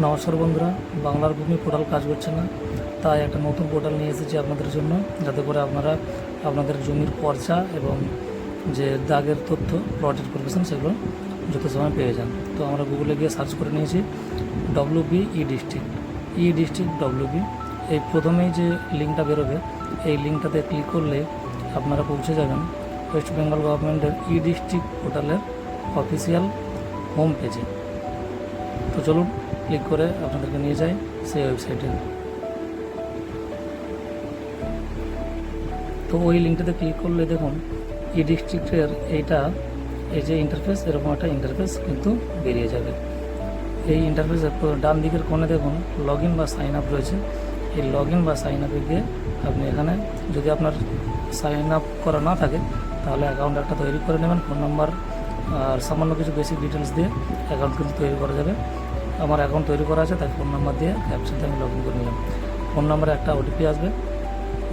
নমস্কার বন্ধুরা, বাংলার ভূমি পোর্টাল কাজ করছে না, তাই একটা নতুন পোর্টাল নিয়ে এসেছি আপনাদের জন্য, যাতে করে আপনারা আপনাদের জমির পর্চা এবং যে দাগের তথ্য, প্লট ইনফরমেশন সেগুলো যত সময় পেয়ে যান। তো আমরা গুগলে গিয়ে সার্চ করে নিয়েছি WB ই ডিস্ট্রিক্ট WB। এই প্রথমেই যে লিঙ্কটা বেরোবে, এই লিঙ্কটাতে ক্লিক করলে আপনারা পৌঁছে যাবেন ওয়েস্ট বেঙ্গল গভর্নমেন্টের ই ডিস্ট্রিক্ট পোর্টালের অফিসিয়াল হোম পেজে। তো চলুন ক্লিক করে আপনাদেরকে নিয়ে যাই সেই ওয়েবসাইটে। তো ওই লিঙ্কটাতে ক্লিক করলে দেখুন ই ডিস্ট্রিক্টের এই যে ইন্টারফেস, এরকম একটা ইন্টারফেস কিন্তু বেরিয়ে যাবে। এই ইন্টারফেসের ডান দিকের কোণে দেখুন লগ ইন বা সাইন আপ রয়েছে। এই লগ ইন বা সাইন আপে গিয়ে আপনি এখানে, যদি আপনার সাইন আপ করা না থাকে তাহলে অ্যাকাউন্ট একটা তৈরি করে নেবেন। ফোন নাম্বার আর সামান্য কিছু বেসিক ডিটেলস দিয়ে অ্যাকাউন্ট কিন্তু তৈরি করা যাবে। আমার অ্যাকাউন্ট তৈরি করা আছে, তাই ফোন নাম্বার দিয়ে ক্যাপচার দিয়ে আমি লগ ইন করে নিলাম। ফোন নাম্বারে একটা ওটিপি আসবে,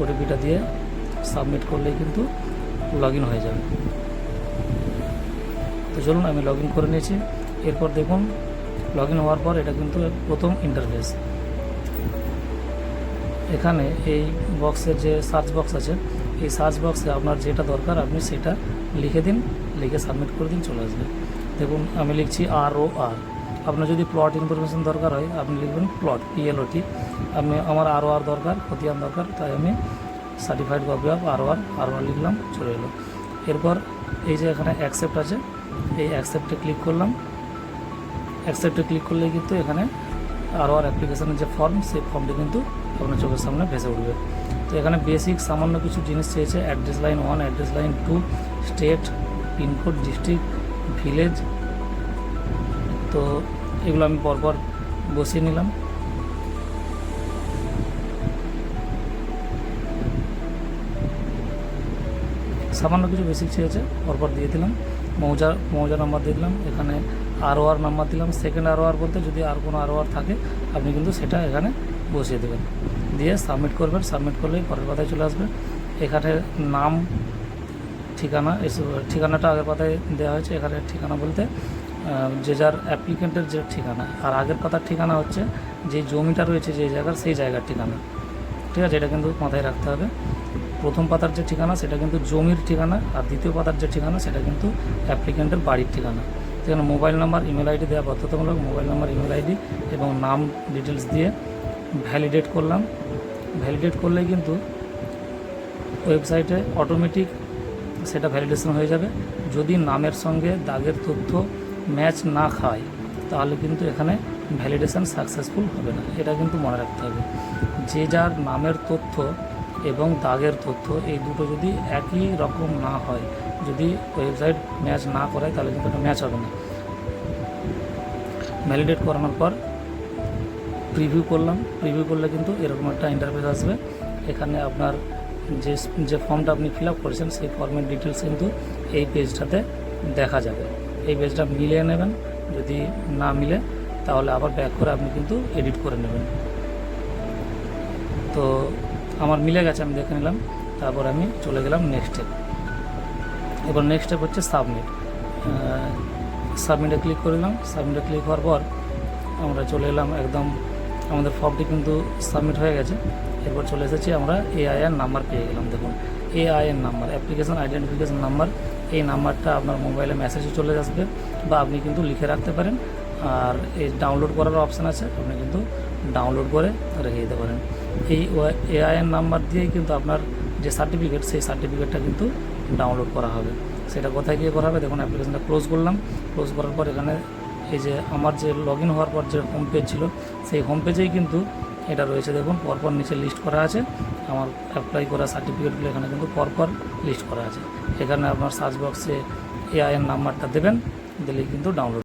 ওটিপিটা দিয়ে সাবমিট করলেই কিন্তু লগ ইন হয়ে যাবে। তো চলুন আমি লগ ইন করে নিয়েছি। এরপর দেখুন লগ ইন হওয়ার পর এটা কিন্তু প্রথম ইন্টারফেস। এখানে এই বক্সের যে সার্চ বক্স আছে, এই সার্চ বক্সে আপনার যেটা দরকার আপনি সেটা লিখে দিন, লিখে সাবমিট করে দিন, চলে আসবে। দেখুন আমি লিখছি ROR। আপনার যদি প্লট ইনফরমেশন দরকার হয় আপনি লিখবেন প্লট PLOT। আমার ROR দরকার, খতিয়ান দরকার, তাই আমি সার্টিফাইড কপি অফ ROR লিখলাম, চলে এলো। এরপর এই যে এখানে অ্যাকসেপ্ট আছে, এই অ্যাকসেপ্টে ক্লিক করলাম। অ্যাকসেপ্টে ক্লিক করলে কিন্তু এখানে ROR অ্যাপ্লিকেশনের যে ফর্ম, সেই ফর্মটি কিন্তু আপনার চোখের সামনে ভেসে উঠবে। তো এখানে বেসিক সামান্য কিছু জিনিস চেয়েছে, address line 1, address line 2, state, pin code, district, village. তো এগুলো আমি পরপর বসিয়ে নিলাম। সামান্য কিছু বেসিক চেয়েছে, পরপর দিয়ে দিলাম। মৌজা নাম্বার দিয়ে দিলাম, এখানে ROR নাম্বার দিলাম। সেকেন্ড ROR বলতে যদি আর কোনো ROR থাকে আপনি কিন্তু সেটা এখানে বসিয়ে দেবেন, দিয়ে সাবমিট করবেন। সাবমিট করলেই পরের পাতায় চলে আসবে। এখানে নাম, ঠিকানা, এসব ঠিকানাটা আগের পাতায় দেওয়া হয়েছে। এখানে ঠিকানা বলতে যে যার অ্যাপ্লিকেন্টের যে ঠিকানা, আর আগের পাতার ঠিকানা হচ্ছে যে জমিটা রয়েছে যে জায়গার, সেই জায়গার ঠিকানা। ঠিক আছে, এটা কিন্তু মাথায় রাখতে হবে। প্রথম পাতার যে ঠিকানা সেটা কিন্তু জমির ঠিকানা, আর দ্বিতীয় পাতার যে ঠিকানা সেটা কিন্তু অ্যাপ্লিকেন্টের বাড়ির ঠিকানা। সেখানে মোবাইল নাম্বার, ইমেল আইডি দেওয়া বাধ্যতামূলক। মোবাইল নাম্বার, ইমেল আইডি এবং নাম ডিটেলস দিয়ে ভ্যালিডেট করলাম। ভ্যালিডেট করলেই কিন্তু ওয়েবসাইটে অটোমেটিক সেটা ভ্যালিডেশন হয়ে যাবে। যদি নামের সঙ্গে দাগের তথ্য ম্যাচ না খায় তাহলে কিন্তু এখানে ভ্যালিডেশন সাকসেসফুল হবে না, এটা কিন্তু মনে রাখতে হবে। যে যার নামের তথ্য এবং দাগের তথ্য এই দুটো যদি একই রকম না হয়, যদি ওয়েবসাইট ম্যাচ না করায় তাহলে কিন্তু এটা ম্যাচ হবে না। ভ্যালিডেট করানোর পর প্রিভিউ করলাম। প্রিভিউ করলে কিন্তু এরকম একটা ইন্টারফেস আসবে। এখানে আপনার যে ফর্মটা আপনি ফিল আপ করেছেন সেই ফর্মের ডিটেলস কিন্তু এই পেজটাতে দেখা যাবে। এই পেজটা মিলিয়ে নেবেন, যদি না মিলে তাহলে আবার ব্যাক করে আপনি কিন্তু এডিট করে নেবেন। তো আমার মিলে গেছে, আমি দেখে নিলাম। তারপর আমি চলে গেলাম নেক্সট স্টেপ। এবার নেক্সট স্টেপ হচ্ছে সাবমিট। সাবমিটে ক্লিক করে দিলাম। সাবমিটে ক্লিক হওয়ার পর আমরা চলে এলাম, একদম আমাদের ফর্মটি কিন্তু সাবমিট হয়ে গেছে। এরপর চলে এসেছি আমরা AIN নাম্বার পেয়ে গেলাম। দেখুন AIN number, application identification number. এই নাম্বারটা আপনার মোবাইলে মেসেজে চলে আসবে, বা আপনি কিন্তু লিখে রাখতে পারেন। আর এই ডাউনলোড করার অপশান আছে, আপনি কিন্তু ডাউনলোড করে রেখে দিতে পারেন। এই AIN নাম্বার দিয়েই কিন্তু আপনার যে সার্টিফিকেট, সেই সার্টিফিকেটটা কিন্তু ডাউনলোড করা হবে। সেটা কোথায় গিয়ে করা হবে? দেখুন অ্যাপ্লিকেশনটা ক্লোজ করলাম। ক্লোজ করার পর এখানে এই যে আমার যে লগ ইন হওয়ার পর যে হোম পেজ ছিল, সেই হোম পেজেই কিন্তু এটা রয়েছে। দেখুন পরপর নিচে লিস্ট করা আছে, আমার অ্যাপ্লাই করা সার্টিফিকেটগুলো এখানে কিন্তু পরপর লিস্ট করা আছে। এখানে আপনার সার্চ বক্সে AIN নাম্বারটা দেবেন, দিলেই কিন্তু ডাউনলোড